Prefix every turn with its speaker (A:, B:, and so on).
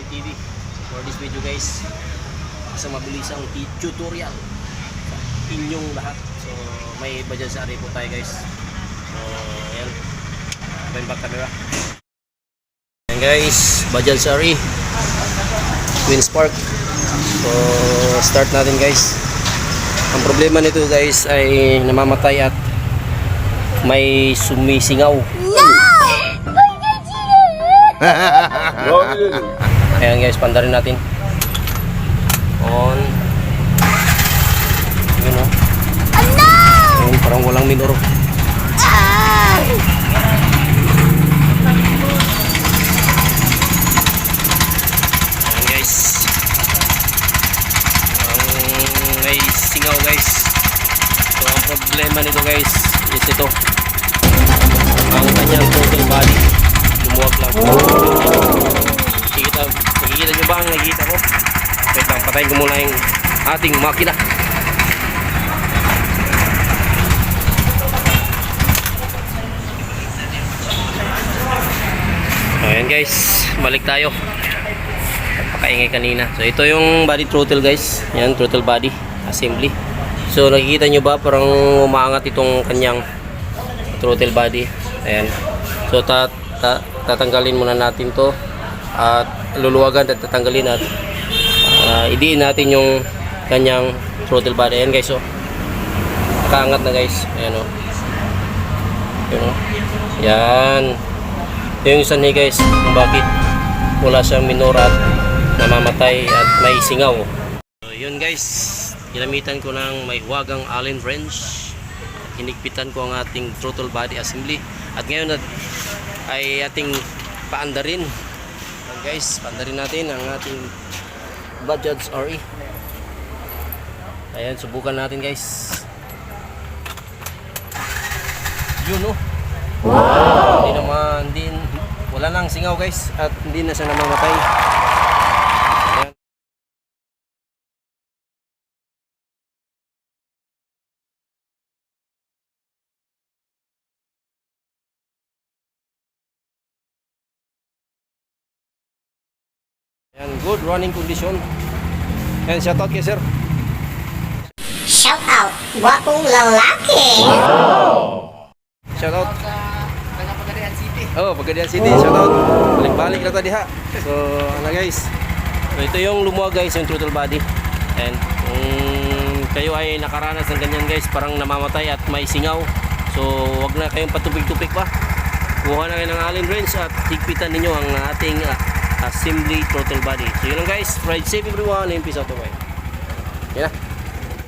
A: Solid TV for this video guys. Isang mabilisang tutorial sa inyong lahat. So may Bajaj Sari po tayo guys. So ayan, main back camera. Ayan guys, Bajaj Sari Twin Spark. So start natin guys. Ang problema nito guys ay namamatay at may sumisingaw. Ayan guys, pandarin natin. On. Yun o. Ayan, parang walang minuro. Ayan guys. May singaw guys. So ang problema nito guys is ito. Ang kanyang total body lumuwag lang. Nakikita nyo ba ang nakikita ko? Wait lang, patayin ko muna yung ating makina. Ayan guys, balik tayo. Pakaingay kanina. So ito yung body throttle guys. Yan, throttle body assembly. So nakikita nyo ba parang umaangat itong kanyang throttle body. Ayan. So tatanggalin muna natin to at luluwagan at tatanggalin at idiin natin yung kanyang throttle body. Ayan guys, oh. Nakaangat na guys. Ayan oh. Ayan oh. Yan. Yung isa niya guys kung bakit wala siyang minura at namamatay at may singaw. So yun guys, ginamitan ko ng may huwagang Allen wrench. Hinigpitan ko ang ating throttle body assembly. At ngayon ay ating paandarin. Ayan guys, paandarin natin ang ating Bajaj RE. Ayan, subukan natin guys. Yun oh. Wow! Hindi naman, wala nang singaw guys at hindi na siya namamatay. Ayan. Ayan, good running condition. And shout out kay sir.
B: Shout out, gwapong lalaki.
A: Wow! Shout out. Pagadian City. Oh, Pagadian City. Shout out. Balik-balik na tadi ha. So, ano guys. So, ito yung lumuwag guys, yung throttle body. And kung kayo ay nakaranas ng ganyan guys, parang namamatay at may singaw. So, wag na kayong patupik-tupik pa. Kuha na kayo ng Allen wrench at higpitan ninyo ang ating assembly throttle body. So, yun lang guys. Ride safe everyone and peace out. Bye. Yan na.